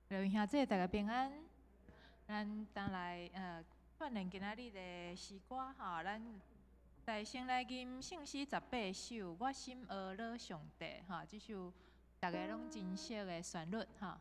各位兄弟，大家平安。咱当来锻炼今仔日的诗歌吼，咱先来吟圣诗18首，我心讹了上帝吼，这首大家拢真熟的旋律吼。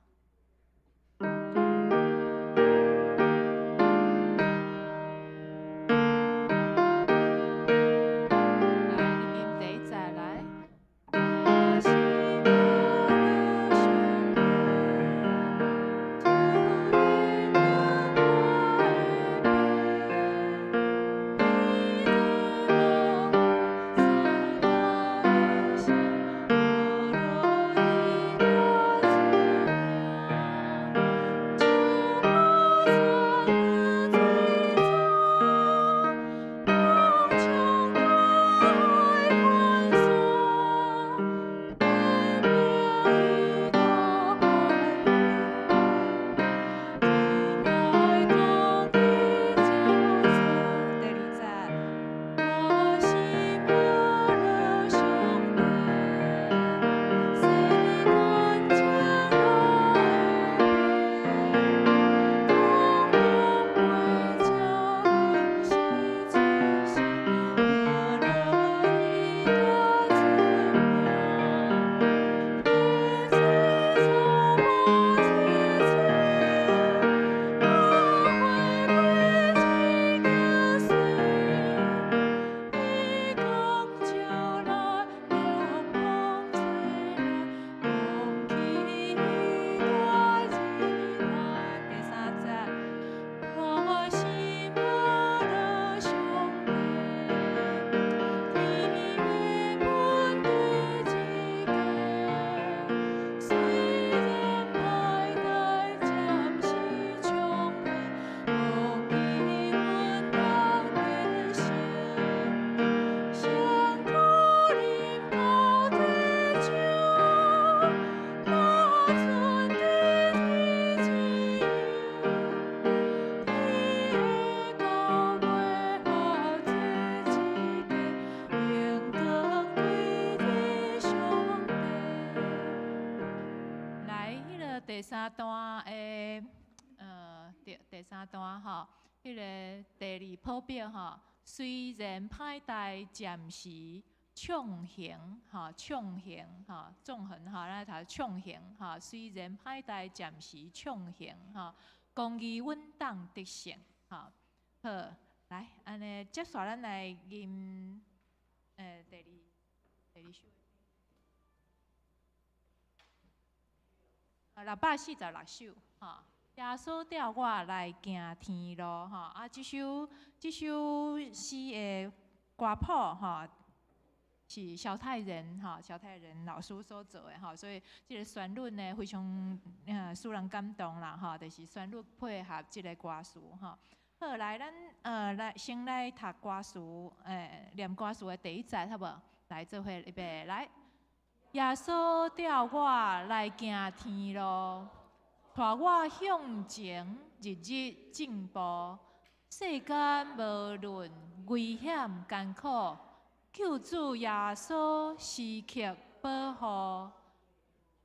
第三段的第三段吼，迄个第二谱表吼，虽然歹代暂时畅行吼，畅行吼，纵横吼，咱读畅行吼，虽然歹代暂时畅行吼，公义稳当得胜吼。好，来，安尼接续咱来吟第二首。646首，吼，耶稣调我来行天路，吼，啊，这首诗的歌谱，吼，是萧泰仁，吼，萧泰仁老师所做的，吼，所以这个旋律呢非常使人感动啦，吼，就是旋律配合这个歌词，吼。好，来，咱先来读歌词，念歌词的第一节，好无？来，做伙预备，来。耶稣调我来行天路，带我向前日日进步。世间无论危险艰苦，救主耶稣时刻保护。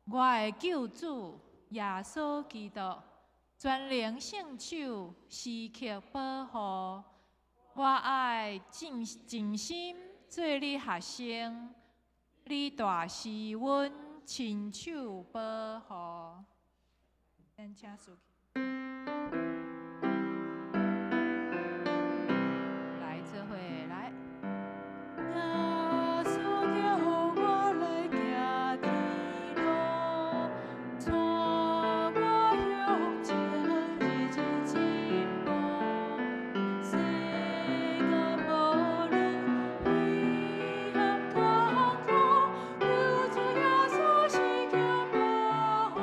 我的救主耶稣基督，全能圣手时刻保护。我爱尽心做你学生。你大是阮亲手保护，咱请书记来做伙来。耶稣调我来行天路，带我向前日日进步。世间无论危险艰苦。救主耶稣时刻保护。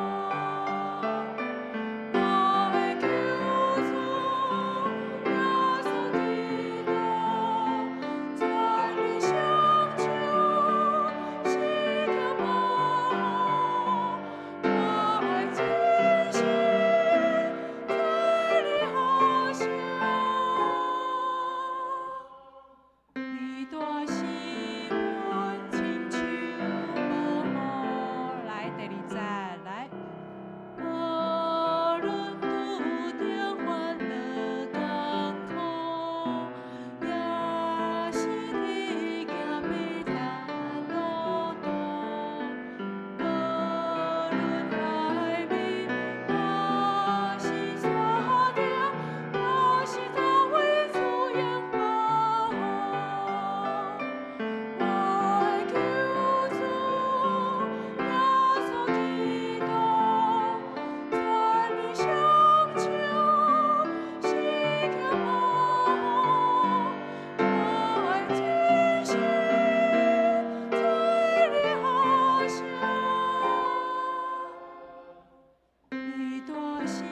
是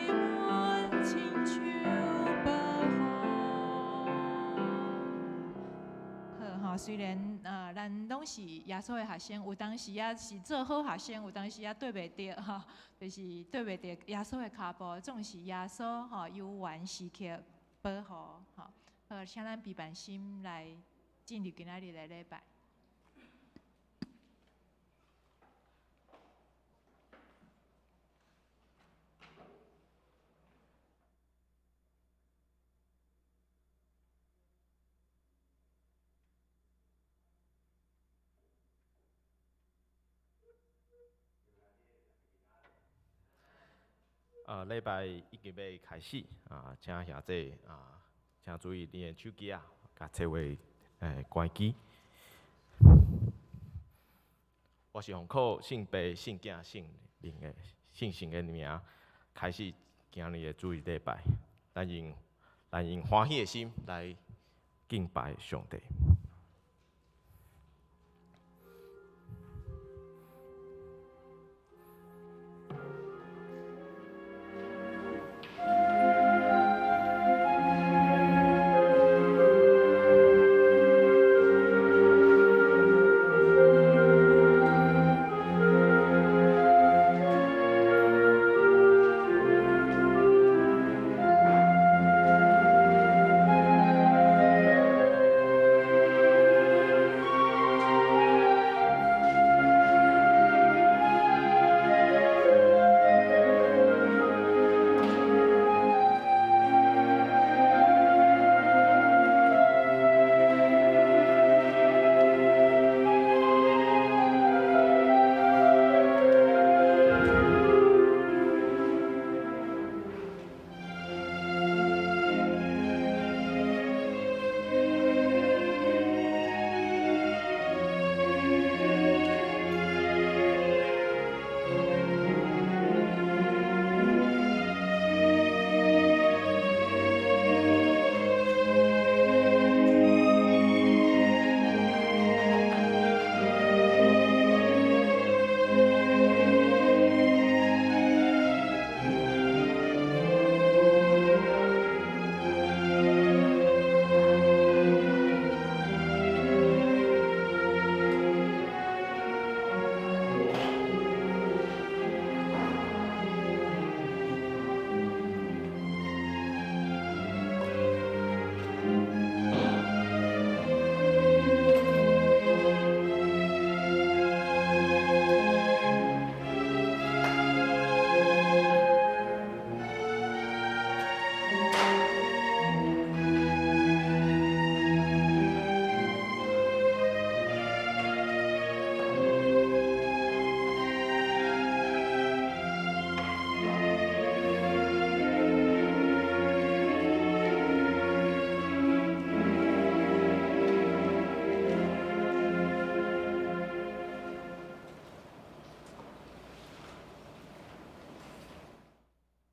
阮亲像保护。好吼，虽然咱拢是耶稣的学生，有当时也是做好学生，有当时也对袂着吼，就是对袂着耶稣的脚步，总是耶稣吼有缘时刻保护吼。好，请咱备办心来进入今仔日的礼拜。礼拜已经要开始请兄弟请注意你的手机甲册话关机。我是奉靠圣父、圣子、圣灵的圣神的名，开始今日的主日礼拜。咱用欢喜的心来敬拜上帝。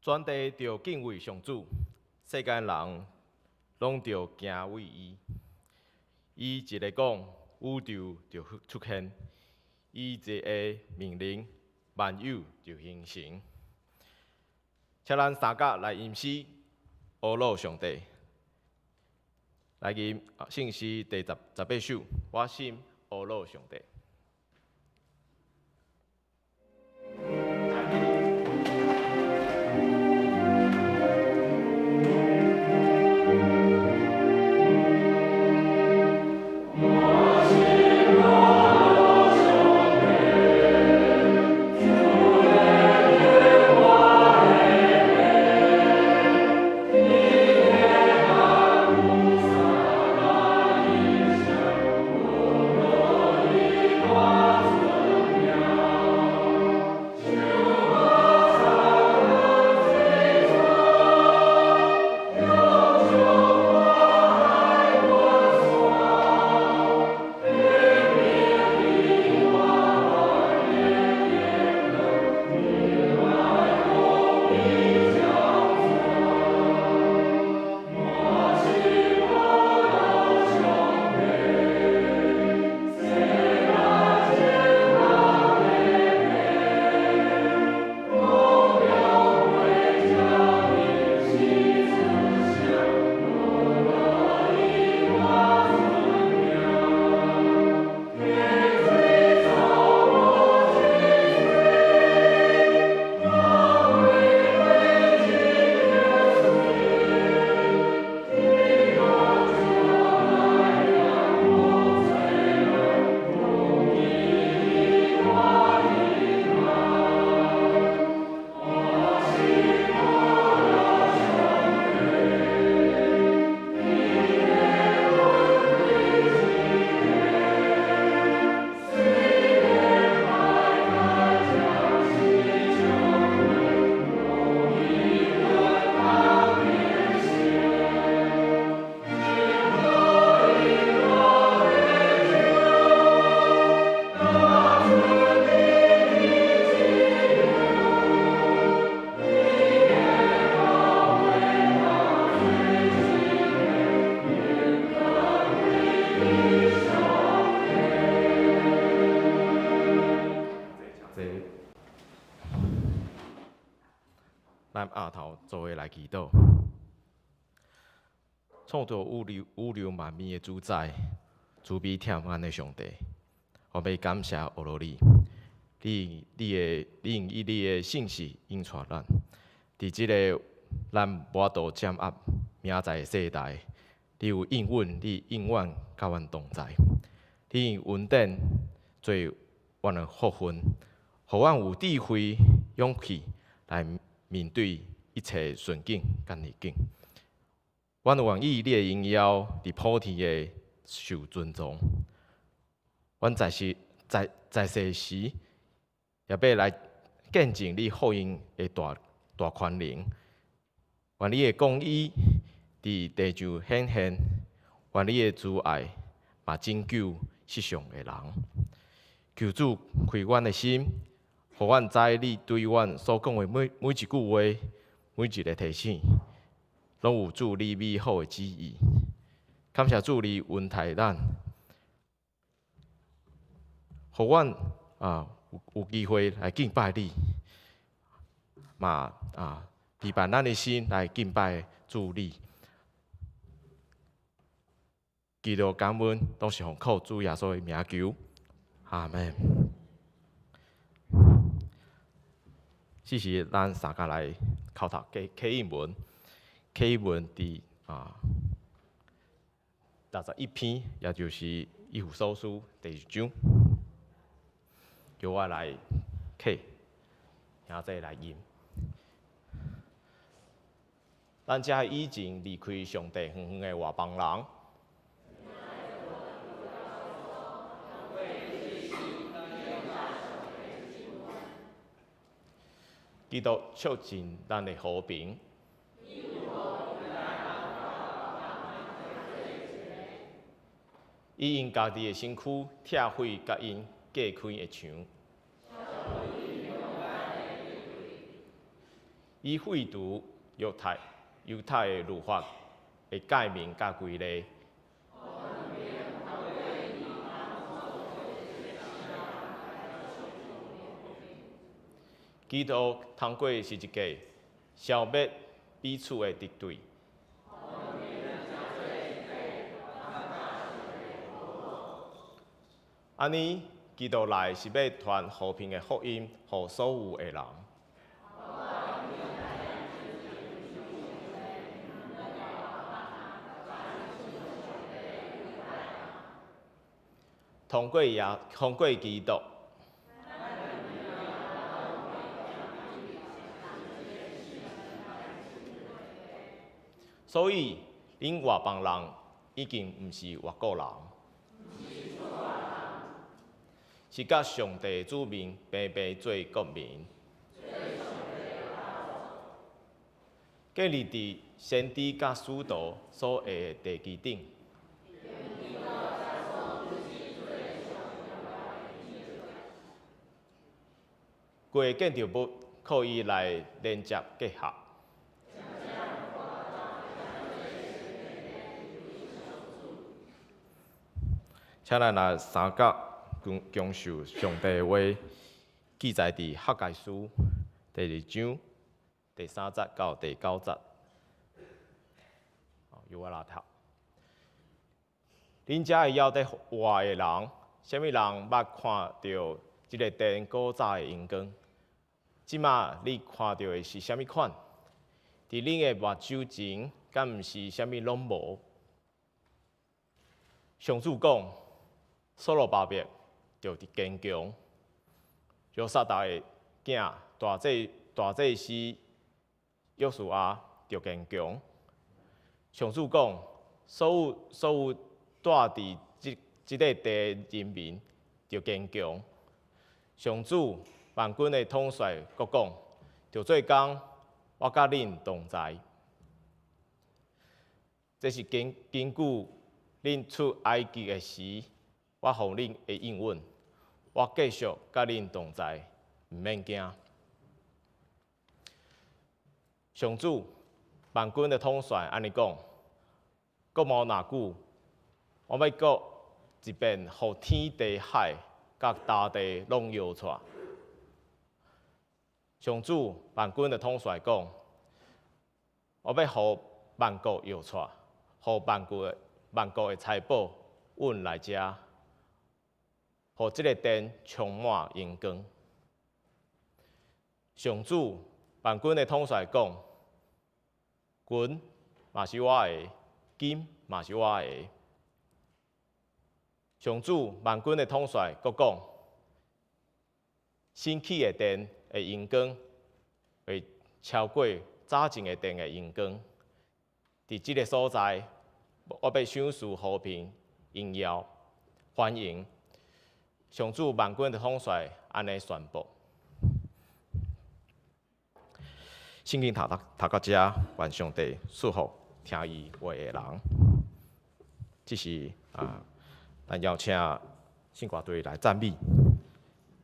全地着敬畏上主，世间人拢着敬畏伊。伊一个讲，宇宙就出现；伊一个命令，万有就形成。请咱三甲来吟诗，阿罗上帝。来吟圣诗第18首，我心阿罗上帝。Amen. 咱下头做伙来祈祷。创造宇宙万物的主宰，慈悲疼咱的上帝，我要感谢俄罗你，你用你的信息引带咱，伫即个咱无度掌握明仔的世代，你有应允，你永远甲阮同在。你用稳定做阮的福分，互阮有智慧、勇气来面对一切顺境甲逆境。阮愿意你的荣耀伫普天的受尊重。阮在世时，也要来见证你福音的大权能。愿你的公义伫地上显现，愿你的慈爱嘛拯救世上的人。求主开阮的心，互阮知你对阮所讲的每一句话、每一个提醒，拢有主你美好的旨意。感谢主你恩待咱，互阮有机会来敬拜你，嘛陪伴咱的心来敬拜主你。祈祷感恩，都是奉靠主耶稣的名求，阿门。这是咱三家来考读启应文，启应文伫61篇，也就是以弗所书第1章，由我来启，然后再来念。咱遮以前离开上帝远远的外邦人。基督促进咱的和平。伊用家己的身躯拆毁甲因隔开的墙。伊废除犹太的律法的诫命甲规例。基督通过十字架消灭彼此的敌对。安尼，基督来是要传和平的福音，予所有的人。通过基督。所以，恁外邦人已经毋是外国人，是甲上帝子民平平做国民。建立伫先知甲使徒所下的地基顶。过建筑物可以来连接结合。请咱来三角强受上帝的话，记载伫《哈该书》第2章第3节到第9节。由我来读。恁遮会晓得活的人，啥物人捌看到即个电古早的荧光？即马你看到的是啥物款？伫恁的目睭前，敢毋是啥物拢无？上主讲。所罗巴伯就伫坚强，约撒达的囝大祭司约书亚就坚强。上主讲，所有住伫即个地人民就坚强。上主万军的统帅阁讲，就做工，我甲恁同在。这是根据恁出埃及的时。我互恁的应允，我继续甲恁同在，毋免惊。上主万军的统帅安尼讲，国无偌久，我要搁一遍，互天地海甲大地拢摇出。上主万军的统帅讲，我要互万国摇带，互万国的财宝运来遮，互即个殿充满阳光。上主万军的统帅讲：军嘛是我的，金嘛是我的。上主万军的统帅阁讲：新起的殿的阳光会超过早前的殿的阳光。伫即个所在，我要享受和平、荣耀、欢迎。上主万军的统帅安尼宣布。圣经读到遮，愿上帝赐福听伊话的人。这是咱邀请圣歌队来赞美，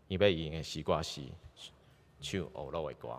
伊要用的诗歌是唱学路的歌。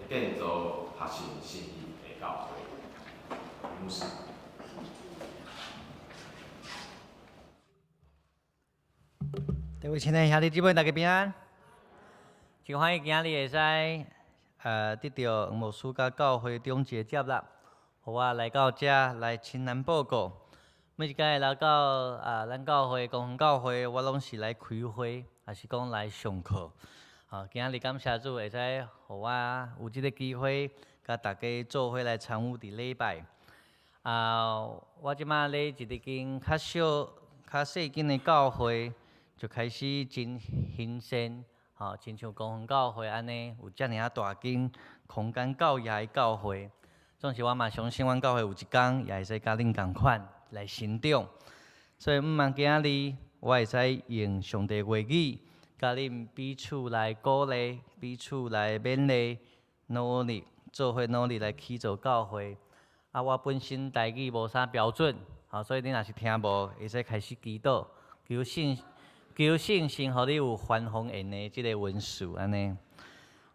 建造学习信义的教会牧师。各位亲爱的兄弟姊妹，大家平安。真欢喜今日会使得到黄牧师甲教会中介接纳，互我来到遮来亲人报告。每一届来到咱教会公园教会，我拢是来开会，还是讲来上课。今日感谢主会使互我有即个机会，甲大家做伙来参与伫礼拜。我即马咧一日间较细间的教会，就开始真兴盛。亲像公园教会安尼，有遮尔啊大间空间教业的教会，总是我嘛相信，阮教会有一天也会使甲恁共款来成长。所以毋茫今日我会使用上帝话语，甲恁彼此来鼓励，彼此来勉励，努力做伙努力来起造教会。我本身台语无啥标准，所以恁若是听无，会使开始祈祷，求信心，互你有翻红言的即个文字安尼。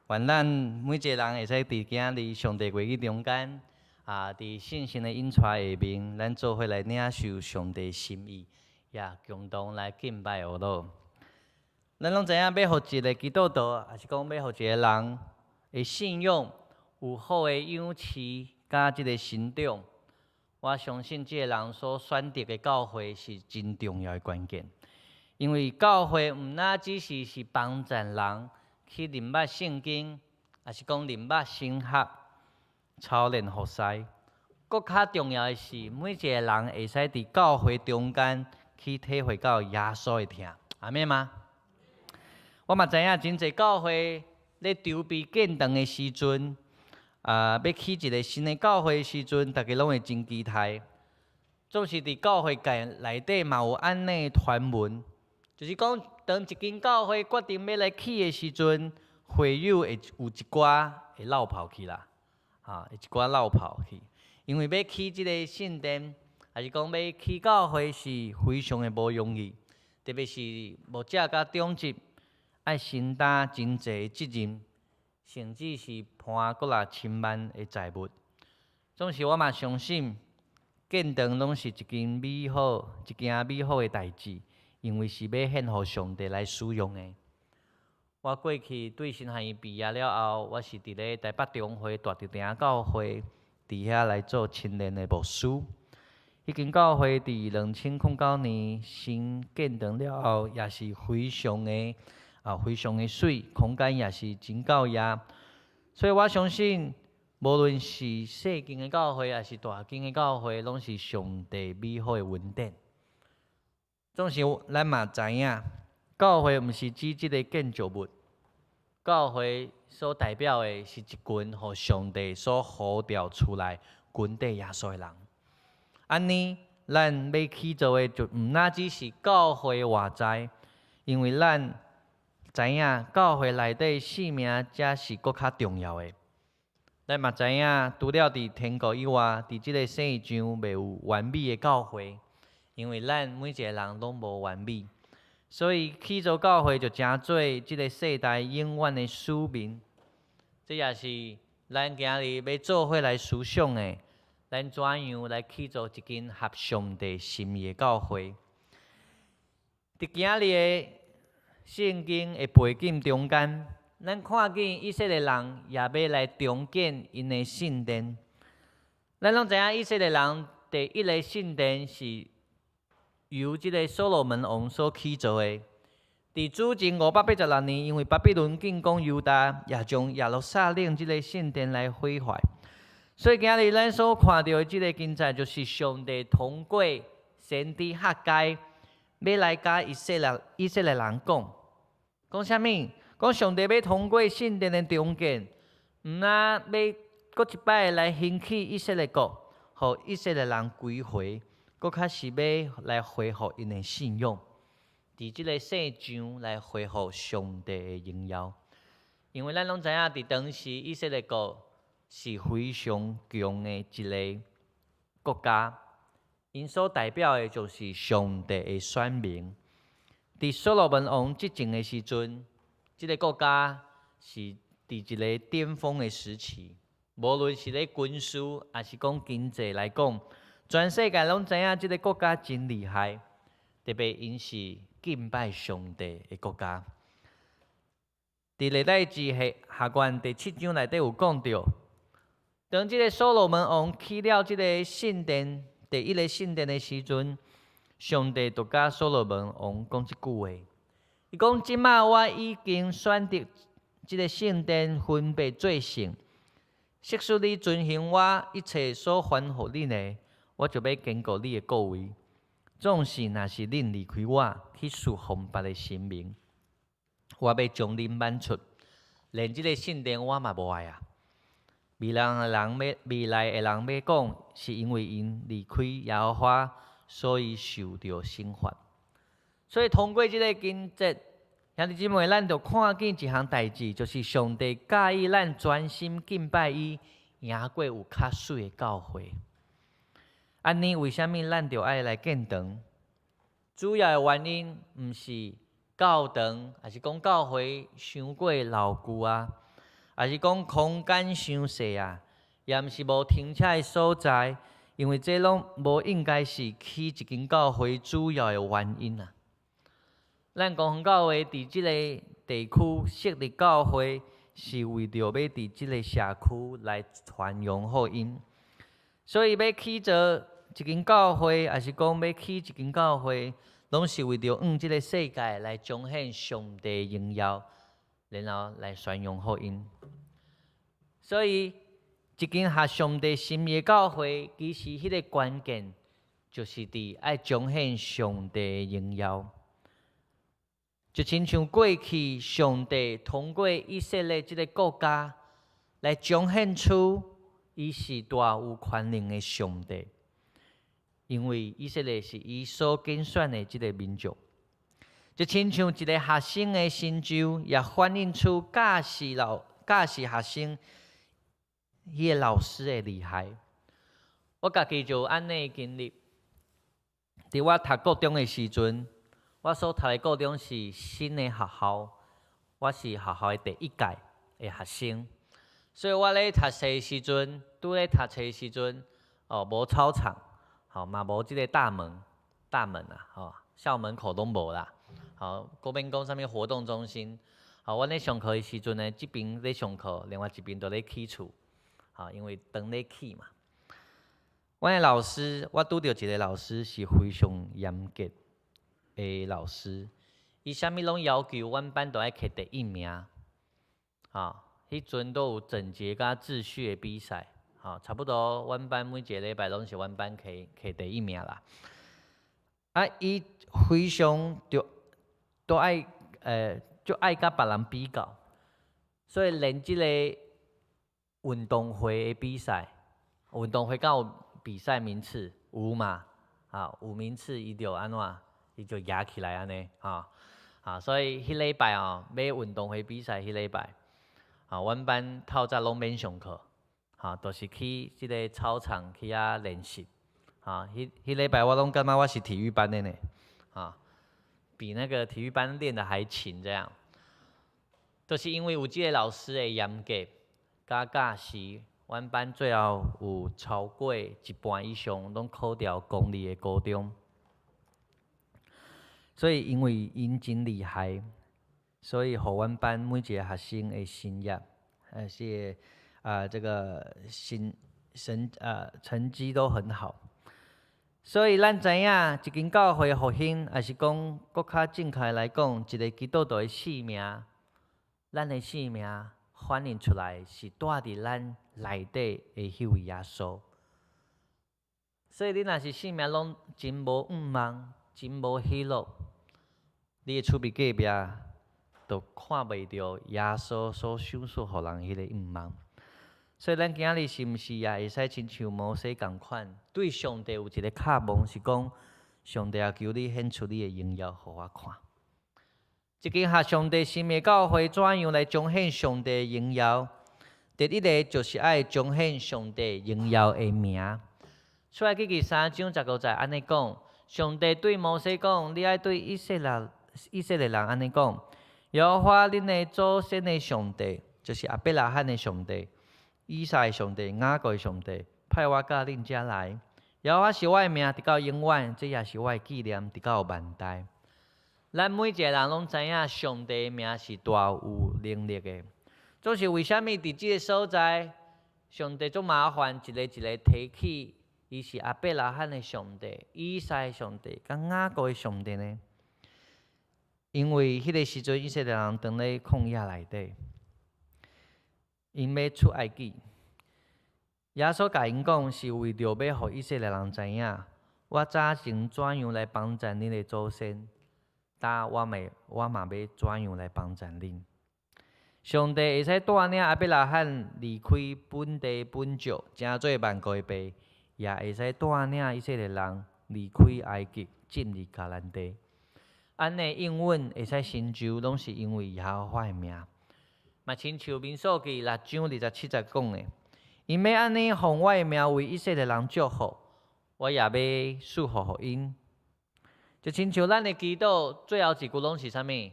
愿咱每一个人会使伫今日上帝话语中间，伫信心的引带下面，咱做伙来领受上帝心意，也共同来敬拜我咯。咱拢知影，要互一个基督徒，还是讲要互一个人的信仰有好的养持，甲即个成长，我相信即个人所选择的教会是真重要的关键。因为教会毋那只是帮助人去认捌圣经，也是讲认捌神学、操练服侍。更较重要的是，每一个人会使伫教会中间去体会到耶稣的疼。阿们吗？我嘛知影真侪教会咧筹备建堂的时阵，要起一个新的教会的时阵，大家拢会真期待。总是伫教会界内底嘛有安尼的传闻。就是讲，当一间教会决定要来起的时阵，会友会有一寡会落跑去啦，会一寡落跑去。因为要起即个圣殿，还是讲要起教会是非常的无容易，特别是牧者甲长执爱承担真侪责任，甚至是盘几若千万的财物。总是我嘛相信，建堂拢是一件美好的代志。因为是要献予上帝来使用的。我过去对神学院毕业了后，我是伫咧台北中会大直埕教会，伫遐来做青年的牧师。迄间教会伫2009年新建堂了后，也是非常的水，空间也是真够野。所以我相信，无论是细间的教会，还是大间的教会，拢是上帝美好的恩典。总是咱嘛知影，教会毋是指即个建筑物，教会所代表的是一群互上帝所呼召出来群体耶稣的人。安尼，咱要起造的就毋那只是教会外在，因为咱知影教会内底性命才是搁较重要的。咱嘛知影，除了伫天国以外，伫即个世上袂有完美的教会。因为咱每一个人拢无完美，所以起造教会就成做即个世代永远的使命。这也是咱今日要做伙来思想的，咱怎样来起造一间合上帝心意的教会？伫今日的圣经的背景中间，咱看见以色列人也要来重建因的圣殿。咱拢知影，以色列人第一个圣殿是由即个所罗门王所起造的，伫主前586年，因为巴比伦进攻犹大，也将耶路撒冷即个圣殿来毁坏。所以今日咱所看到的即个经节，就是上帝通过先知哈该，要来甲以色列人讲啥物？讲上帝要通过圣殿的重建，要搁一摆来兴起以色列国，互以色列人归回。搁较是要来恢复因的信仰，伫即个世上来恢复上帝的荣耀。因为咱拢知影，伫当时以色列国是非常强的一个国家，因所代表的就是上帝的选民。伫所罗门王执政的时阵，即个国家是伫一个巅峰的时期，无论是咧军事还是讲经济来讲。全世界拢知影，即个国家真厉害，特别因是敬拜上帝的国家。伫历代志下卷第7章内底有讲到，当即个所罗门王起了即个圣殿第一个圣殿的时阵，上帝就甲所罗门王讲一句话，伊讲：即马我已经选择即个圣殿分别做圣，设使你遵行我一切所吩咐你的，我就要坚固你的国位。总是若是恁离开我，去侍奉别的神明，我要将恁赶出，连即个圣殿我嘛无爱啊！未来的人要讲，是因为因离开耶和华，所以受到刑罚。所以通过即个经节，兄弟姊妹，咱就看见一项代志，就是上帝介意咱专心敬拜伊，赢过有较水的教会。安尼为虾米咱就爱来建堂？主要的原因毋是教堂，还是讲教会伤过老旧啊，还是讲空间伤细啊，也毋是无停车的所在，因为这拢无应该是起一间教会主要的原因啊。咱公园教会伫即个地区设立教会，是为着要伫即个社区来传扬福音，所以要起做一间教会，还是讲要起一间教会，拢是为着即个世界来彰显上帝荣耀，然后来宣扬福音。所以，一间合上帝心意的教会，其实迄个关键就是伫爱彰显上帝的荣耀。就亲像过去上帝通过以色列这个国家来彰显出伊是大有权能的上帝，因为以色列是伊所拣选的这个民族。就亲像一个学生的成就，也反映出教示学生迄个老师的厉害。我家己就安尼经历，伫我读高中的时阵。我所读的高中是新的学校，我是学校的第一届的学生，所以我咧读册的时阵，咧读册的时阵，无操场，嘛无即个大门啊，校门口拢无啦，嗰边讲啥物活动中心，我咧上课的时阵呢，这边咧上课，另外一边就咧起厝，因为灯咧起嘛。我的老师，我拄到一个老师是非常严格的老师，伊啥物拢要求，阮班都爱摕第一名。迄阵都有整洁甲秩序的比赛，差不多阮班每一个礼拜拢是阮班摕第一名啦。伊非常都爱就爱甲别人比较，所以连即个运动会的比赛，运动会敢有比赛名次有嘛？有名次伊就安怎？伊就压起来安尼，所以迄礼拜要运动会比赛迄礼拜，阮班透早拢免上课，都是去即个操场去遐练习，迄礼拜我拢感觉我是体育班的呢，比那个体育班练得还勤，这样，都是因为有即个老师的严格，甲教示，阮班最后有超过一半以上拢考掉公立的高中。所以，因为因真厉害，所以互阮班每一个学生的生涯，是这个成绩都很好。所以，咱知影一间教会复兴，还是讲更较正确来讲，一个基督徒的性命，咱的性命反映出来是带伫咱内底的迄位耶稣。所以，你若是性命拢真无愿望，真无喜乐，你的厝边隔壁都看袂到耶稣所享受互人迄个愿望。所以咱今日是毋是也会使亲像摩西共款，对上帝有一个渴望，是讲上帝也求你显出你的荣耀互我看。一间合上帝心的教会怎样来彰显上帝的荣耀？第一个就是爱彰显上帝荣耀的名。出来记记3章15节安尼讲，上帝对摩西讲：你爱对以色列人安尼讲，耶和华恁的祖先的上帝，就是亚伯拉罕的上帝、以撒的上帝、雅各的上帝，派我到恁遮来。耶和华是我的名，直到永远；这也是我的纪念，直到万代。咱每一个人拢知影上帝的名是大有能力的。总是为虾米伫即个所在，上帝足麻烦，一个一个提起，伊是亚伯拉罕的上帝、以撒的上帝、甲雅各的上帝呢？因为迄个时阵以色列人伫咧旷野内底，因要出埃及。耶稣甲因讲，是为着要互以色列人知影，我早前怎样来帮助恁的祖先，但我嘛要怎样来帮助恁。上帝会使带领亚伯拉罕离开本地本族，成做万国的父，也会使带领以色列人离开埃及，进入迦南地。安尼应允会使成就，拢是因为耶和华的名。嘛，亲像民数记6章27节讲的，因要安尼奉我的名为以色列人祝福，我也要祝福予因。就亲像咱的祈祷最后一句拢是啥物？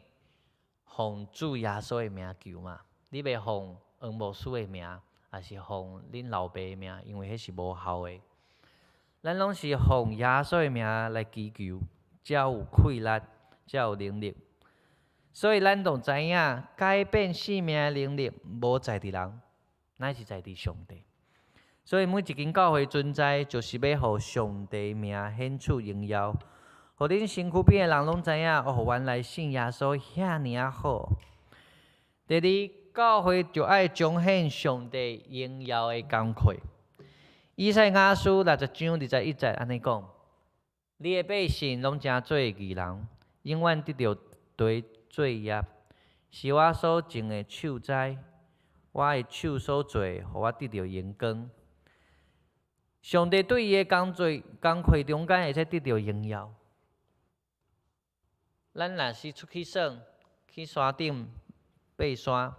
奉主耶稣的名求嘛。你袂奉黄牧师的名，也是奉恁老爸的名，因为迄是无效的。咱拢是奉耶稣的名来祈求，才有气力，才有能力。所以咱都知影，改变生命的能力无在伫人，乃是在伫上帝。所以每一间教会存在，就是要互上帝名显出荣耀，互恁身躯边的人拢知影，哦，原来信耶稣遐尼啊好。第二，教会就爱彰显上帝荣耀的工课。以赛亚书60章21节安尼讲：你的百姓拢真做义人，永远得到对罪业，是我所种的手栽，我的手所做，互我得到荣光。上帝对伊的工课中间会使得到荣耀。咱若是出去耍，去山顶爬山，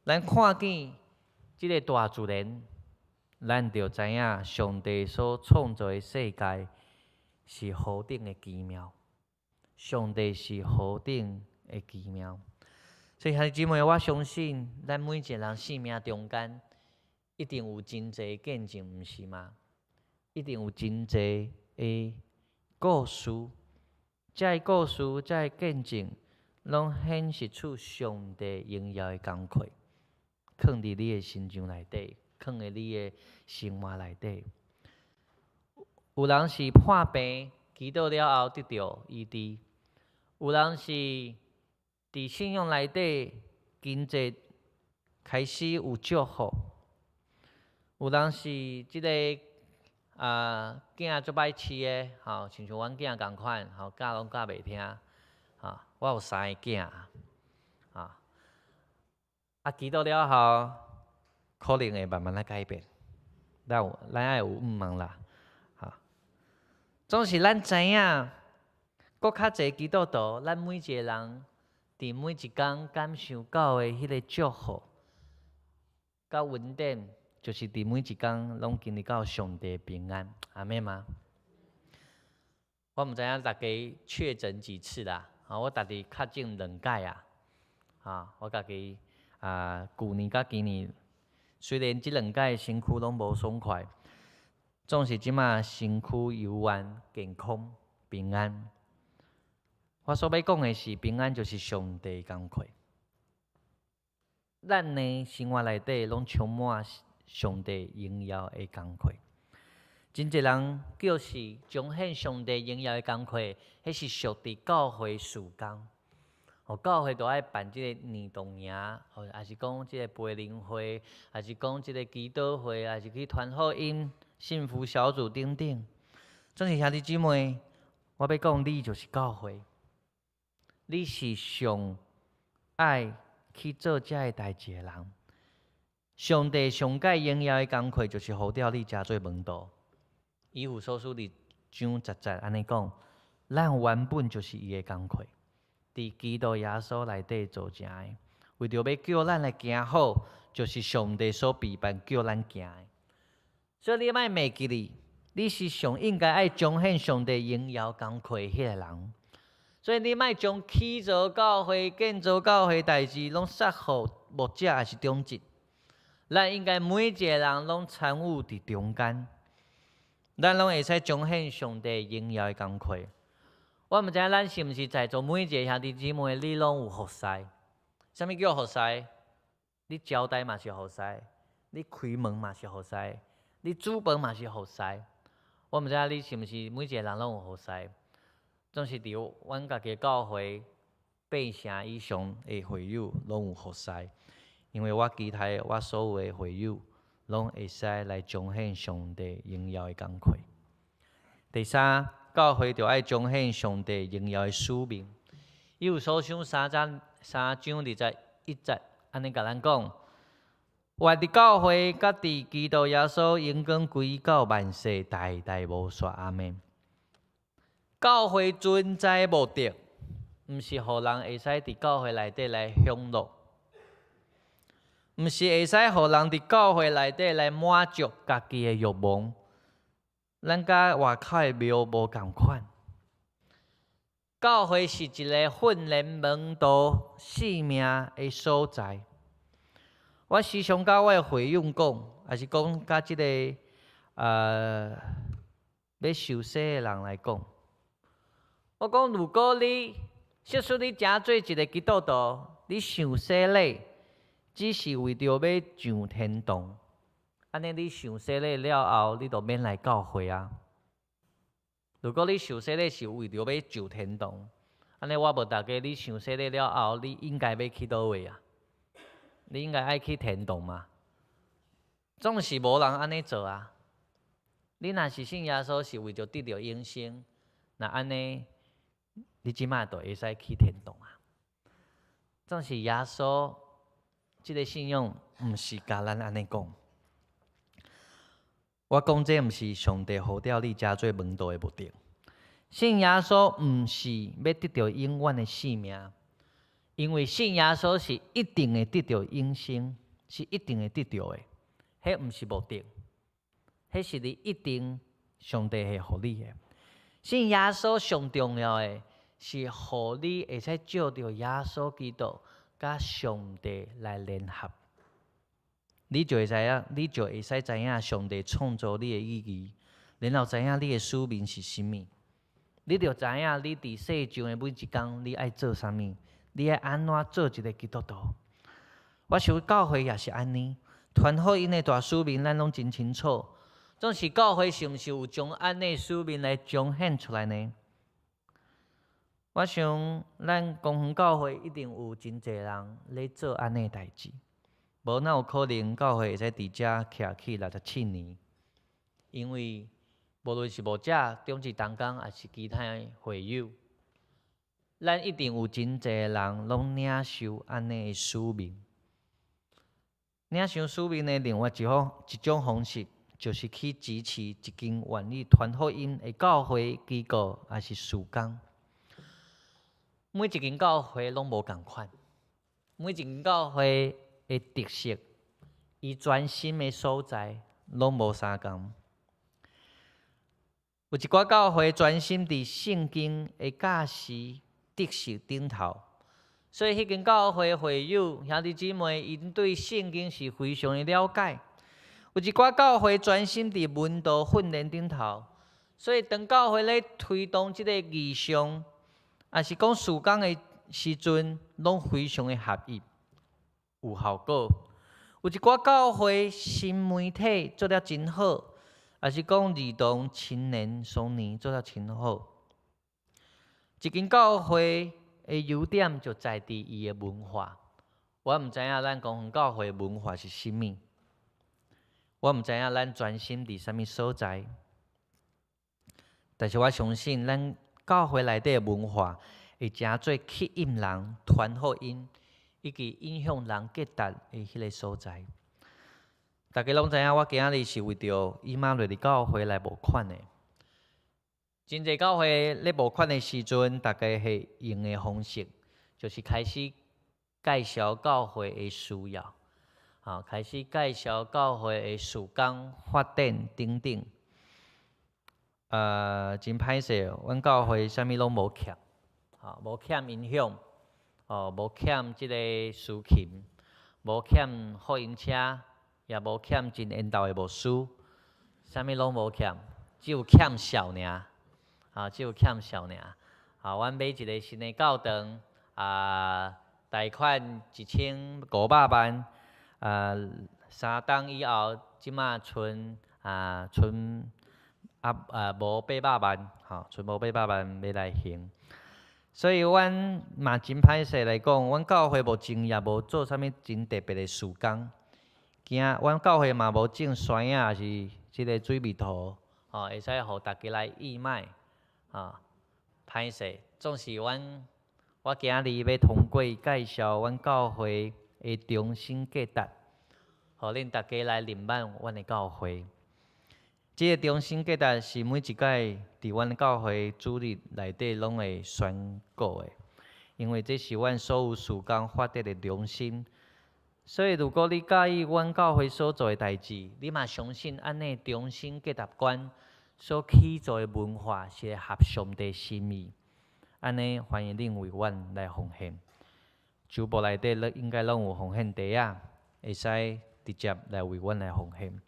咱看见即个大自然，咱就知影上帝所创造的世界是何等的奇妙。上帝是何等的奇妙。所以兄弟姊妹，我相信咱每一个人生命中间，一定有真侪见证，毋是吗？一定有真侪的故事，这故事、这见证，拢显示出上帝荣耀的工课，藏伫你的心肠内底，藏伫你的生活内底。有人是破病，祈祷了后得到医治；有人是伫信仰内底经济开始有祝福；有人是即个囝足歹饲的，吼，亲像阮囝共款，吼，教拢教袂听，吼，我有3个囝，祈禱了後，可能會慢慢來改變。咱愛有毋望啦，總是咱知影，閣較濟基督徒，咱每一個人佇每一天感受到的迄個祝福，甲恩典，就是伫每一天攏經歷到上帝平安，阿們嗎？我毋知影大家確診幾次啦，我逐日確診2屆啊，我家己。去年甲今年，雖然即2屆身軀攏無爽快，總是即馬身軀遊玩、健康、平安。我所要講的是，平安就是上帝工課。咱的生活內底攏充滿上帝榮耀的工課。真濟人叫是彰顯上帝榮耀的工課，迄是屬佇教會事工。教會都愛辦即個兒童營，還是講即個培靈會，還是講即個祈禱會，還是去傳福音、幸福小組等等。總是兄弟姊妹，我要講，你就是教會，你是上愛去做這個代志的人。上帝上界榮耀的工課，就是呼召你成做門徒。以弗所書2章10節安尼講，咱原本就是伊的工課。伫基督耶穌內底做成的，為着要叫咱來行好，就是上帝所備辦叫咱行的。所以你莫忘記你是上應該愛彰顯上帝榮耀工課迄個人。所以你莫將起造教會、建造教會代志攏撒互牧者還是中職。咱應該每一個人攏參與佇中間，咱攏會使彰顯上帝榮耀的工課。我毋知影咱是毋是在座每一个兄弟姊妹，你拢有服侍？啥物叫服侍？你招待嘛是服侍，你开门嘛是服侍，你煮饭嘛是服侍。我毋知影你是毋是每一个人拢有服侍？总是伫阮家己教会8成以上的会友拢有服侍，因为我期待我所有的会友拢会使来彰显上帝荣耀的工课。第三，教会就爱彰显上帝荣耀的使命。以有所想3章21节，安尼甲咱讲：活伫教会，甲伫基督耶稣荣光归到万世，代代无衰。阿门。教会存在的目的，毋是互人会使伫教会内底来享乐，毋是会使互人伫教会内底来满足家己的欲望。咱甲外口的庙无共款。教会是一个训练门徒性命的所在。我时常甲我的会友讲，也是讲甲即个要受洗的人来讲，我讲，如果你即使你真做一个基督徒，你受洗礼只是为着要上天堂，安尼你受洗礼了后，你就免来教会啊。如果你受洗礼是为着要上天堂，安尼我无大家，你受洗礼了后，你应该要去倒位啊？你应该爱去天堂嘛？总是无人安尼做啊。你若是信耶稣是为着得到永生，那安尼你即摆就会使去天堂啊。总是耶稣即个信仰，毋是甲咱安尼讲。我讲这毋是上帝呼召你加做门徒的目的。信耶稣毋是要得到永远的性命，因为信耶稣是一定会得到永生，是一定会得到的。迄毋是目的，迄是你一定上帝会互你的。信耶稣上重要的是，互你会使照着耶稣基督甲上帝来联合。你就会知影，你就会使知影上帝创造你的意义，然后知影你的使命是甚物。你就知影你伫世上的每一天，你爱做啥物，你爱安怎做一个基督徒。我想教会也是安尼，传福音的大使命咱拢真清楚。总是教会是毋是有将安尼使命来彰显出来呢？我想咱公园教会一定有真侪人咧做安尼代志。无哪有可能教会会使伫遮徛起67年？因为无论是牧者、中职同工，还是其他的会友，咱一定有真侪人拢领受安尼的使命。领受使命的另外一种方式，就是去支持一间愿意传福音的教会机构，还是事工。每一间教会拢无共款，每一间教会的特色，伊专心的所在拢无相共。有一寡教会专心伫圣经的教示特色顶头，所以迄间教会会友兄弟姊妹，因对圣经是非常的了解。有一寡教会专心伫门徒训练顶头，所以当教会咧推动即个异象，也是讲事工的时阵，拢非常的合一。有效果。有一寡教会新媒体做了真好，也是讲儿童、青年、少年做了真好。一间教会的优点就在伫伊的文化。我毋知影咱公园教会文化是甚物，我毋知影咱专心伫啥物所在，但是我相信咱教会内底的文化会真做吸引人、传福音。以及影响人结达的迄个所在，大家拢知影，我今日是为着以马内利教会来募款的。真侪教会咧募款的时阵，大家是用的方式，就是开始介绍教会的需要，开始介绍教会的事工、发展等等。真歹势，阮教会啥物拢无欠，无欠影响。无欠即个司琴，无欠福音车，也无欠真缘投的牧师，啥物拢无欠，只有欠笑尔，只有欠笑尔。阮买一个新的教堂，贷款1500万，3档以后，即马剩无800万，剩无800万要来还。所以，阮嘛真歹势来讲，阮教会无真也无做啥物真特别的事工。阮教会嘛无种山影，也是即个水蜜桃，会使互大家来义卖，歹势。总是我今日要通过介绍阮教会的中心价值，互恁大家来认识阮的教会。即个中心价值是每一届伫阮教会主日内底拢会宣告的，因为这是阮所有事工发展的中心。所以，如果你介意阮教会所做的代志，你嘛相信安尼中心价值观所起造的文化是合上帝心意，安尼欢迎恁为阮来奉献。酒部内底应该拢有奉献袋啊，会使直接来为阮来奉献。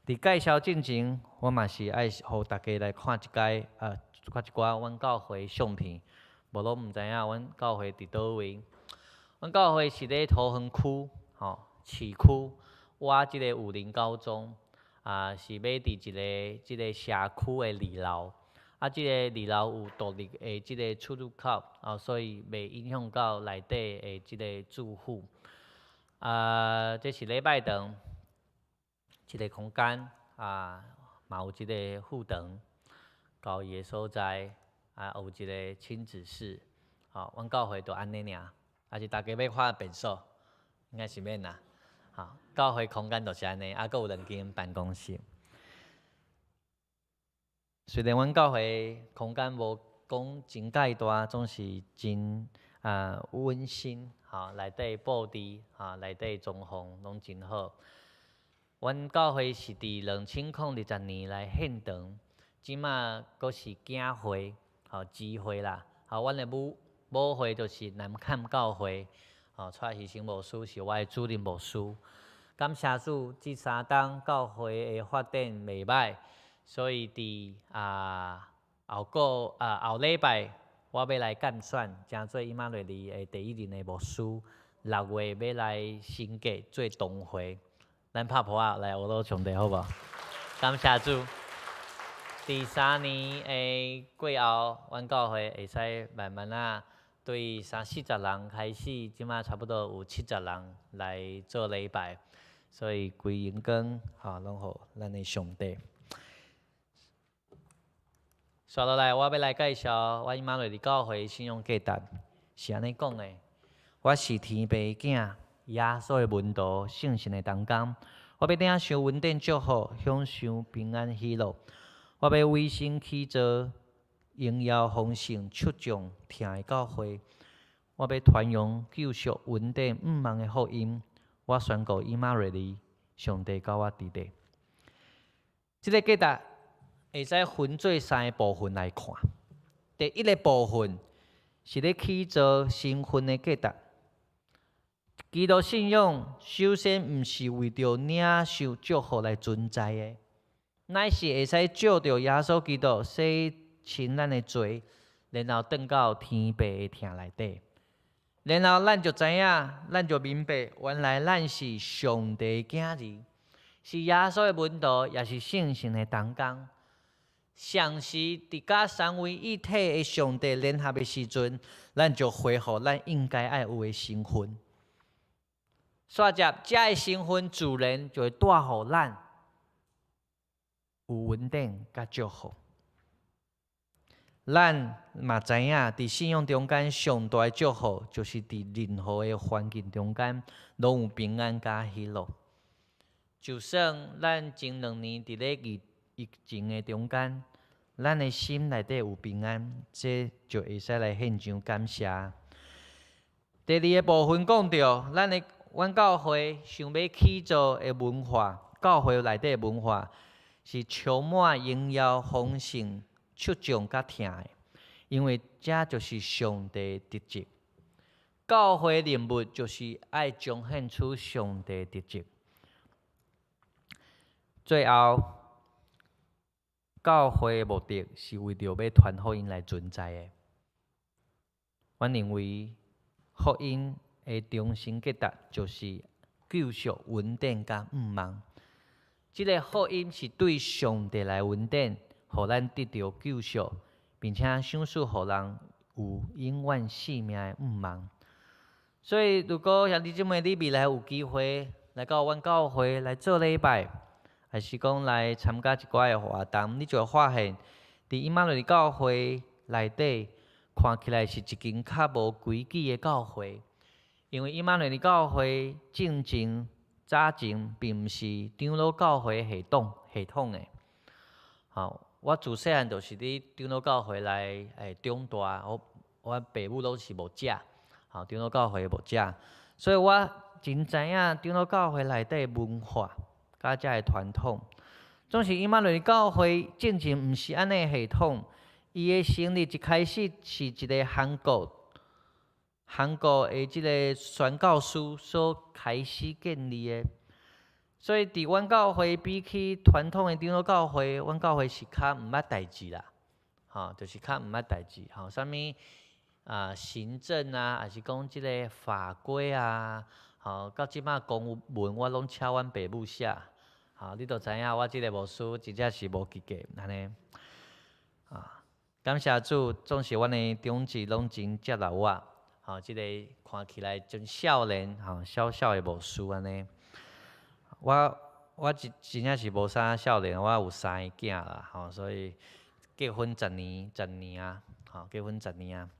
伫介绍进前，我嘛是爱互大家来看看一寡阮教会相片，无拢毋知影阮教会伫倒位。阮教会是咧桃园区，市区，我即个武林高中是要伫即个社区的二楼，即个二楼有独立的即个出入口，所以袂影响到内底的即个住户。这是礼拜堂。即个空间嘛有即个副堂，交易的所在有一个亲子室，阮教会就安尼尔，还是大家要看便所，应该是免啦。教会空间就是安尼，阁有2间办公室。虽然阮教会空间无讲真介大，总是真温馨，内底布置，内底装潢拢真好。阮教会是伫2020年来献堂，即马阁是囝会，姊会啦。阮的母会就是南坎教会，蔡希成牧师是我的主任牧师。感谢主，即3档教会的发展袂歹，所以伫后礼拜我要来干选，成做伊玛瑞里的第1任的牧师。6月要来新界做同会。咱拍婆仔来学罗上帝，好无？感谢主。第3年的过后，阮教会会使慢慢对30-40人开始，即马差不多有70人来做礼拜，所以规营工拢互咱的上帝。接落来，我要来介绍我伊玛瑞的教会信仰价值，是安尼讲的：我是天父的囝。耶稣的门徒，圣神的同工，我要领受恩典祝福，享受平安喜乐。我要委身去做荣耀丰盛、出众听的教会。我要传扬救赎恩典5万的福音。我宣告以马内利，上帝甲我伫咧。这个价值会使分做3个部分来看。第1个部分是咧去做身份的价值。基督信仰首先毋是为着领受祝福来存在的，乃是会使照着耶稣基督洗清咱的罪，然后转到天父的厅内底，然后咱就知影，咱就明白，原来咱是上帝的囝儿，是耶稣的门徒，也是圣神的同工。像是伫甲3位一体的上帝联合的时阵，咱就恢复咱应该爱有的身份。煞接这个身份自然就会带互咱有恩典甲祝福。咱嘛知影，伫信仰中间上大的祝福，就是伫任何的环境中间，拢有平安甲喜乐。就算咱前2年伫咧疫情的中间，咱的心内底有平安，这就会使来献上感谢。第2个部分讲到，阮教会想要起造的文化，教会内底的文化是充满荣耀、丰盛、出众甲听的，因为这就是上帝的特质。教会的任务就是爱彰显出上帝的特质。最后，教会的目的是为着要传福音来存在的。阮认为福音的中心价值就是救赎、恩典甲毋忘。即个福音是对上帝来恩典，互咱得到救赎，并且享受互人有永远性命的毋忘。所以，如果兄弟姊妹你未来有机会来到阮教会来做礼拜，还是讲来参加一寡的活动，你就会发现，伫以马内利教会内底，看起来是一间较无规矩的教会。因为以马内利教会正前早前并毋是长老教会系统的。我自细汉就是伫长老教会来长大，我爸母拢是无食，长老教会无食，所以我真知影长老教会内底文化。甲遮个传统，总是以马内利教会正前毋是安尼系统。伊个成立一开始是一个韩国的即个宣教师所开始建立的，所以伫阮教会比起传统的长老教会，阮教会是较毋捌代志啦，就是较毋捌代志，啥物行政啊，还是讲即个法规啊。到即摆公文我拢请阮爸母写，你都知影我即个牧师真正是无及格安尼。感谢主，总是阮的长子拢真接纳我，即个看起来真少年，小小的牧师安尼。我真正是无啥少年，我有3个囝啦，所以结婚10年啊，结婚10年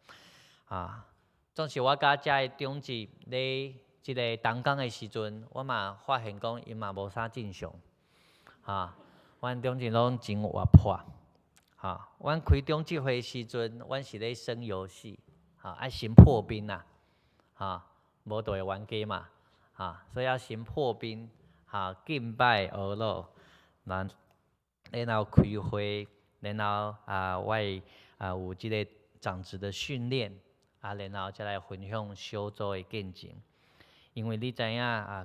啊，总是我甲遮的长子咧。即个动工的时阵，我嘛发现讲，伊嘛无啥正常，阮中间拢真活泼，阮开中集会的时阵，阮是咧耍游戏，爱先破冰啦，无就会冤家嘛，所以要先破冰，敬拜俄罗，然后开会，然后我有即个长子的训练，然后再来分享小组的见证。因为你知影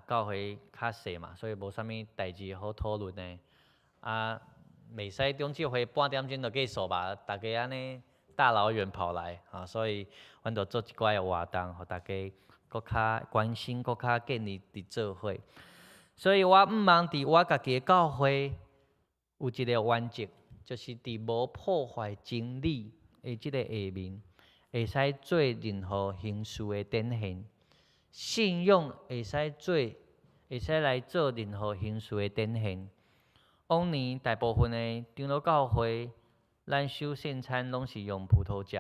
教会较细嘛，所以无啥物代志好讨论的。袂使中集会半点钟就结束吧，大家安尼大老远跑来，所以阮就做一寡的活动，互大家搁较关心，搁较建立伫做伙。所以我毋忘伫我家己的教会有一个原则，就是伫无破坏真理的即个下面，会使做任何形式的展现。信用会使来做任何形式的展现。往年大部分的长老教会，咱守圣餐拢是用葡萄汁，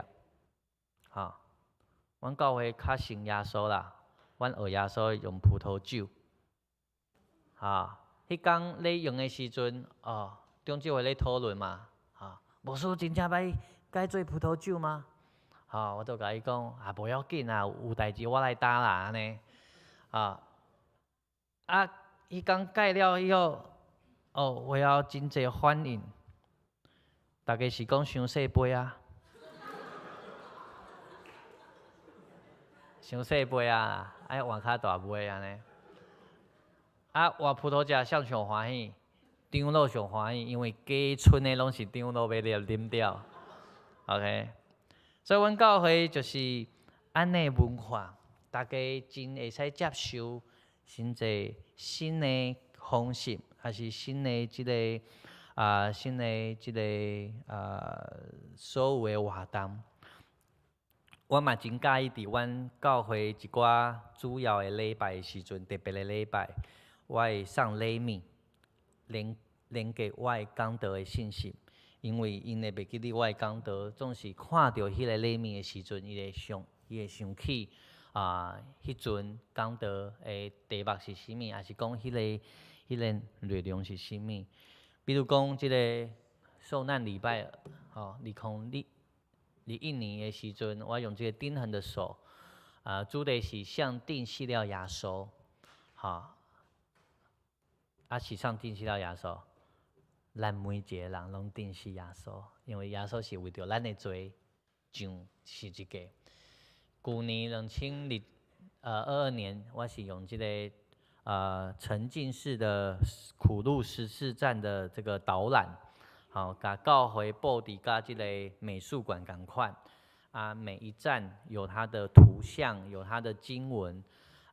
阮教会较信耶稣啦，阮学耶稣用葡萄酒，迄天咧用的时阵，中集会咧讨论嘛，牧师真正该做葡萄酒吗？我就甲伊讲，无要紧啊，有代志我来担啦，安尼。伊讲改了以后，我要真侪反应，大家是讲伤细杯啊，伤细杯啊，爱换较大杯安尼。换葡萄汁谁上欢喜？长老上欢喜，因为家村的拢是长老要啉掉。OK。所以，阮教会就是安尼文化，大家真会使接受真侪新的方式，还是新的即个所有的活动。我嘛真介意伫阮教会一寡主要的礼拜的时阵，特别的礼拜，我会送礼物，连接我的讲道的信息。因为因会袂记得我的讲道，总是看到迄个礼物的时阵，伊会想起迄阵讲道的题目是啥物，还是讲迄个内容是啥物？比如讲即个受难礼拜，2021年的时阵，我用这个钉痕的手，主题是向定死了耶稣，是上定死了耶稣。咱每一个人拢定死耶稣，因为耶稣是为着咱的罪上十字架。去年2022年，我是用这个沉浸式的苦路14站的这个导览，甲教会布置甲这个美术馆共款，每一站有它的图像，有它的经文，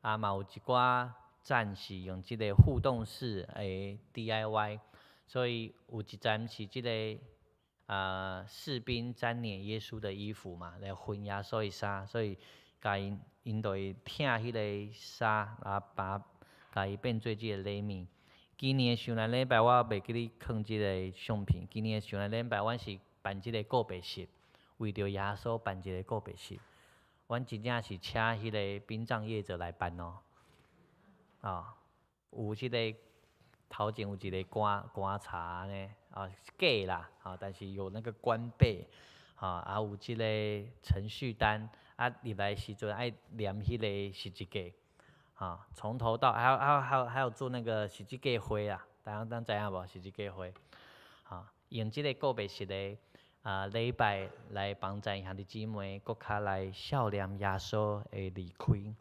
嘛有一寡站是用这个互动式的 DIY， 所以有一站是这个士兵沾染耶稣的衣服嘛，来分耶稣的衫，所以甲因就会听迄个衫，甲伊变做这个礼物。今年的圣诞礼拜我袂记你放即个相片。今年的圣诞礼拜，阮是办即个告别式，为着耶稣办一个告别式。阮真正是请迄个殡葬业者来办哦。有即个头前有一个棺茶呢，假啦，但是有那个棺背，有即个程序单，入来时阵爱念迄个十字架。从头到还有做那个十字架花啊，大家知影无？十字架花，用这个告别式的礼拜来帮助兄弟姊妹，搁较来孝念耶稣的离开。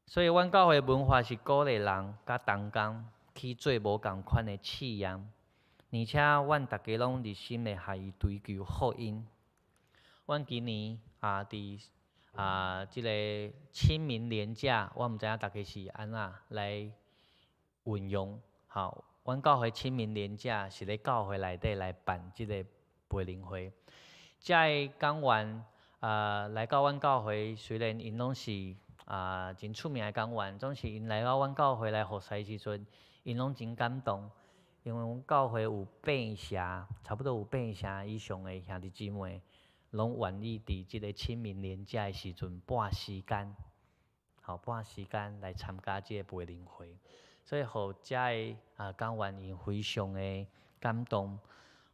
所以，阮教会文化是鼓励人甲同工去做无共款的试验，而且阮大家拢热心的下伊追求福音。阮今年伫即个清明连假，我毋知影大家是安怎来运用。阮教会清明连假是咧教会内底来办即个培灵会。遮个讲员来到阮教会，虽然因拢是真出名的讲员，总是因来到阮教会来服侍时阵，因拢真感动，因为阮教会有8社，差不多有8社以上的兄弟姊妹。拢愿意伫即个清明连假的时阵半时间来参加即个培灵会，所以互遮个讲员因非常的感动。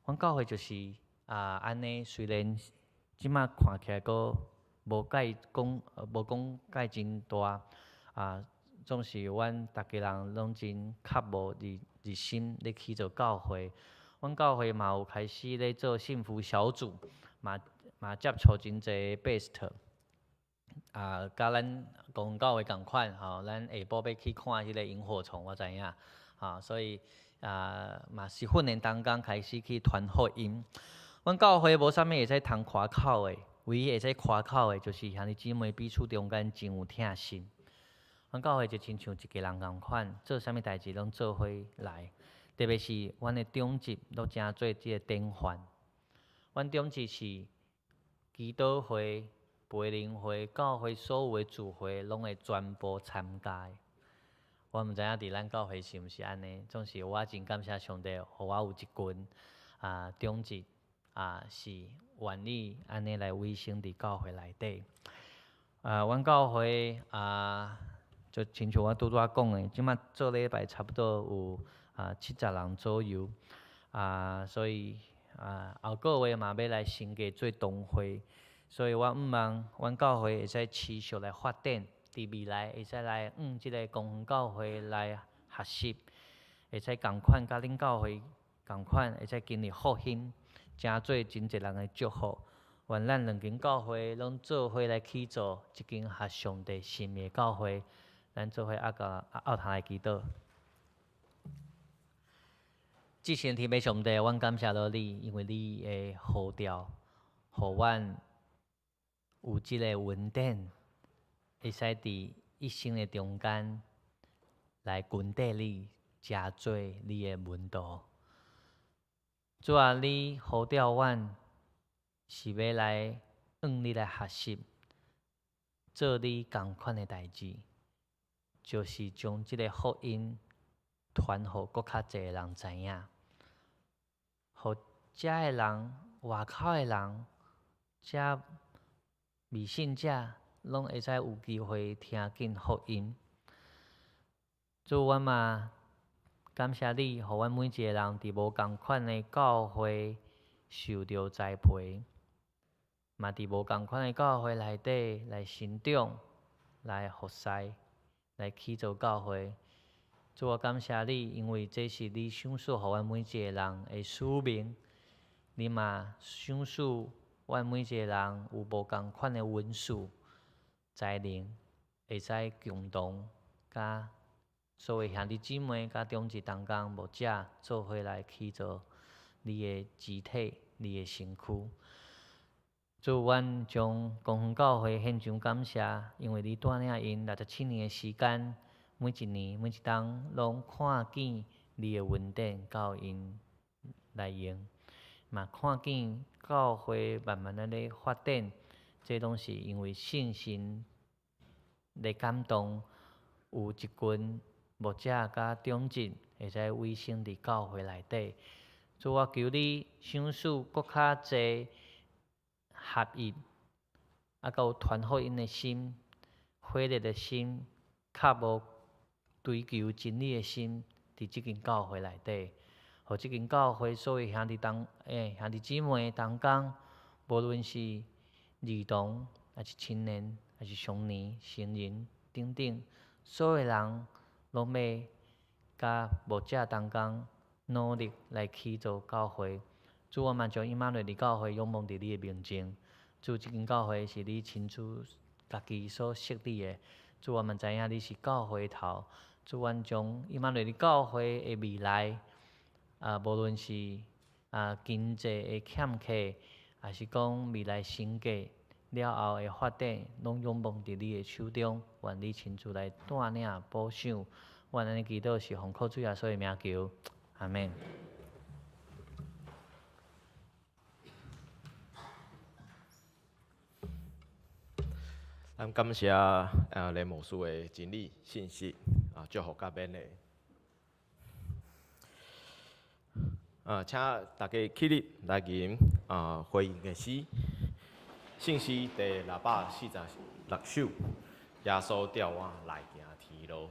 阮教会就是安尼，虽然即马看起来阁无讲介真大总是阮大家人拢真较无热心咧去做教会。阮教会嘛有开始咧做幸福小组，嘛接触真侪 best， 甲咱公教会共款，咱下晡要去看迄个萤火虫，我知影，所以嘛是训练同工开始去传福音。阮教会无啥物会使通夸口的，唯一会使夸口的，就是兄弟姊妹彼此中间真有疼心。阮教会就亲像一家人共款，做啥物代志拢做伙来，特别是阮的长职都真做即个典范。阮长职是祈祷会、培灵会、教会所有的聚会，拢会全部参加。我毋知影伫咱教会是毋是安尼，总是我真感谢上帝，互我有一群长职是愿意安尼来委身伫教会内底。阮教会就亲像我拄仔讲的，即马做礼拜差不多有70人左右，所以后个月嘛要来新加做同会，所以我毋望阮教会会使持续来发展，伫未来会使来即个公园教会来学习，会使共款甲恁教会共款，会使经历福音，真做真侪人的祝福。愿咱两间教会拢做伙来去做一间合上帝心的教会。咱做伙后头来祈祷。至神天父上帝，阮感谢到你，因为你的呼召，互阮有即个恩典，会使伫一生的中间来跟缀你，加做你的门徒。主啊，你呼召阮是要来你来学习，做你共款的代志。就是将即个福音传互搁较侪人知影，互遮个人、外口的人、遮未信者，拢会使有机会听见福音。主，阮嘛感谢你，互阮每一个人伫无共款的教会受着栽培，嘛伫无共款的教会内底来成长、来服侍。来去做教会，主我感谢你，因为这是你赏赐予阮每一个人的使命。你嘛赏赐阮每一个人有无共款的文书才能，会使共同甲所有兄弟姊妹甲长职同工牧者做伙来去做你的肢体、你的身躯。主，阮将公园教会献上感谢，因为你带领因67年的时间，每一年每一冬，拢看见你的恩典到因来用，嘛看见教会慢慢的咧发展，这拢是因为信心的感动，有一群牧者甲长执会使委身伫教会内底。主，我求你赏赐搁较济合一，啊，有传福音的心、火热的心，较无追求真理的心，伫即间教会内底，互即间教会所有兄弟兄弟姊妹同工，无论是儿童，还是青年，还是少年、成人等等，所有人拢要甲牧者同工努力来起造教会。主，我嘛将伊玛内利教会仰望伫你的面前。主，即间教会是你亲自家己所设立的。主，我们知影你是教会头。主，阮将伊玛内利教会的未来，无论是经济的欠缺，还是讲未来升格了后的发展，拢仰望伫你的手中。愿你亲自来带领保守。阮安尼祈祷是奉靠主耶稣的名求，阿免。咱感谢雷牧师的真理信息祝福甲勉励。请大家起立来吟回应的诗，信诗第646首，耶稣调我来行天路。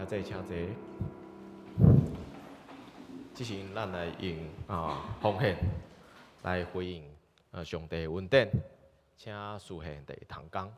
这请坐。即时咱来用奉献来回应上帝恩典，请书献第堂纲。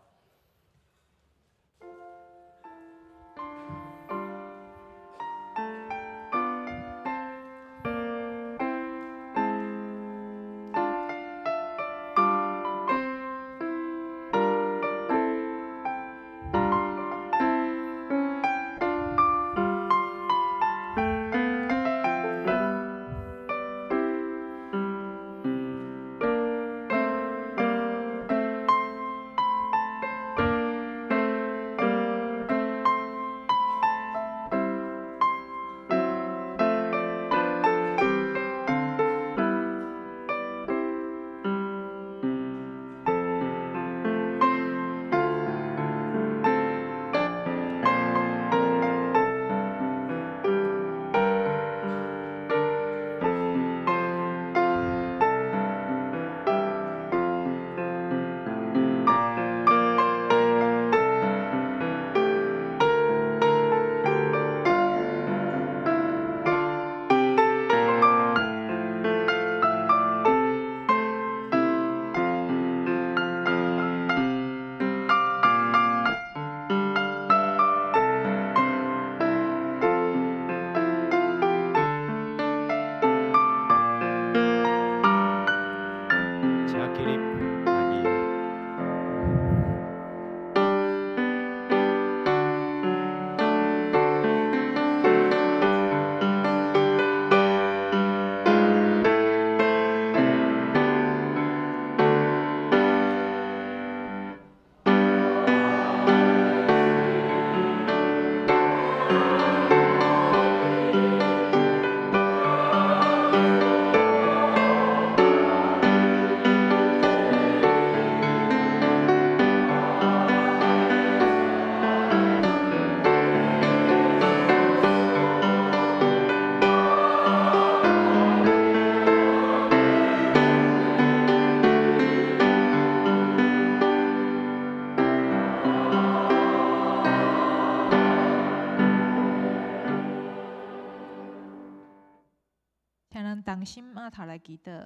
同心额头来祈祷。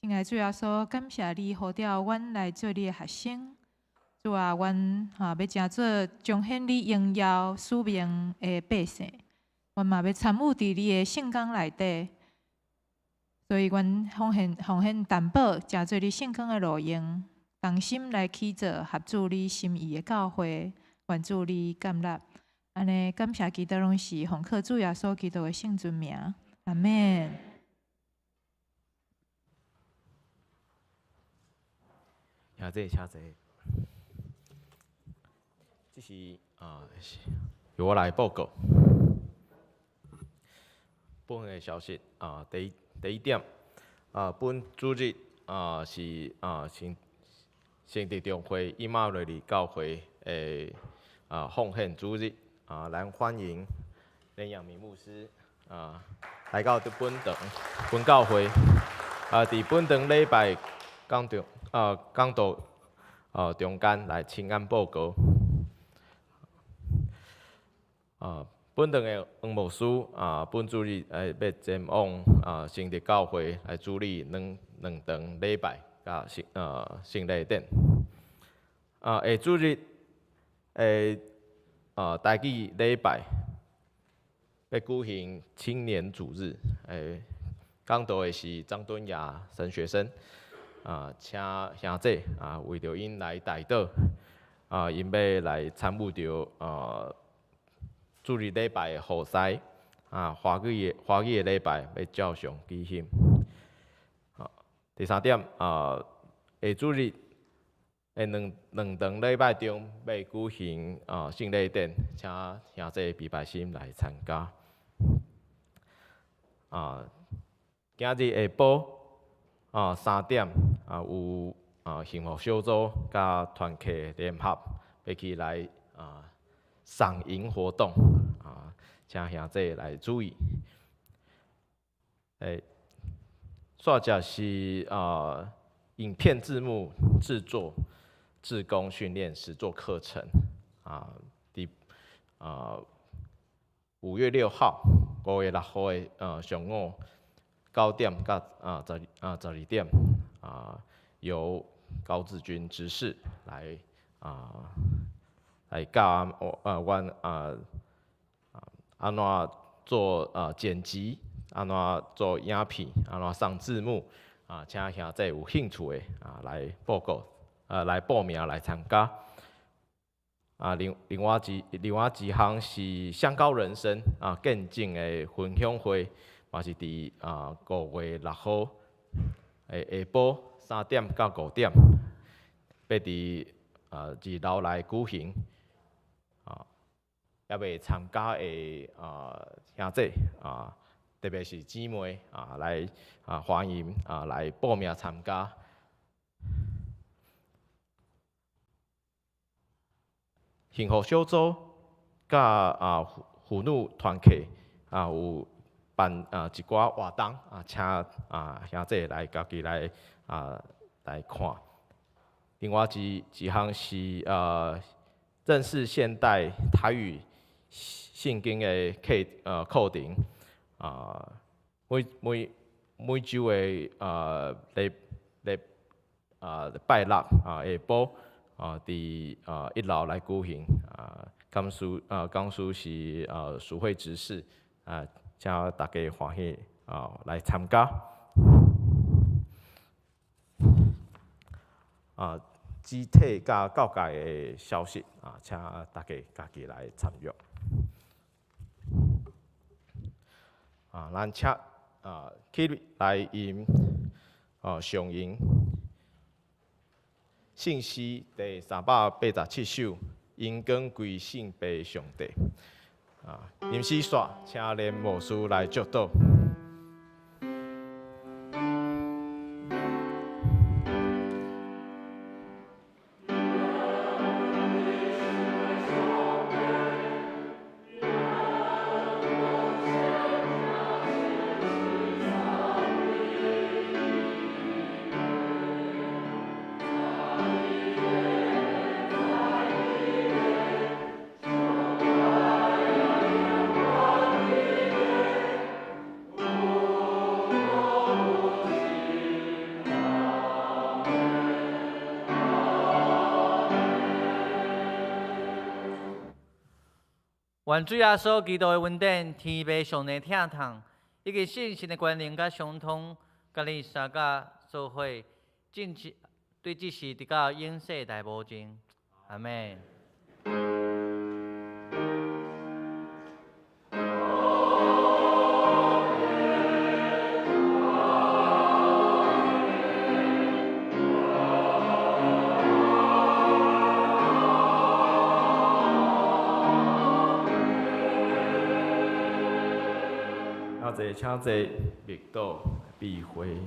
亲爱的主耶稣，感谢你，呼召阮来做你的学生。主啊，阮要真做彰显你荣耀使命的百姓，阮嘛要参与伫你的圣工内底。所以，阮奉献担保，真做你圣工的路用，同心来起造合主你心意的教会，愿主你感纳。安尼，感谢祈祷拢是奉靠主耶稣基督的圣尊名，阿免。请坐，请坐。这是由我来报告。本的消息第一点本主日是圣地中会以马内利教会的奉献主日。来欢迎连阳明牧师来到本教会伫本堂礼拜讲道中间来请安报告。本堂的黄牧师本主日要前往圣地教会来主理两堂礼拜甲圣礼典。下主日台语礼拜要举行青年主日，讲道的是张敦雅神学生，请兄弟为着因来代祷，因要来参与着主日礼拜的护塞，华语的礼拜要照常举行。第三点，下主日两堂礼拜中要举行圣礼典，请兄弟平白心来参加。今日下晡3点有幸福小组甲团契联合要去来赏萤活动，请兄弟来注意。煞者是影片字幕制作、志工训练实作课程伫5月6号、5月6号的上午9点到12点由高志军执事来教阮安怎做剪辑，安怎做影片，安怎上字幕请兄弟有兴趣的来报名来参加。另外一项是香高人生见证的分享会，嘛是伫5月6号下晡3点到5点，要伫2楼来举行。也未参加的兄弟特别是姊妹来欢迎来报名参加。幸福小组甲妇女团契有办一寡活动请兄弟来家己来看。另外一项是认识现代台语圣经的课程每周的拜六下晡伫1楼来举行。讲师是苏慧执事请大家欢喜来参加。肢体甲教界的消息请大家家己来参与。咱请起来因上映信息第387首《因光归圣父上帝》吟诗煞，请连牧师来祝祷。愿主耶稣基督的恩典、天父上帝疼痛，以及圣神的关联甲相通，甲你三甲做伙，对这事直到永世大无尽。阿门。请坐，密祷闭会。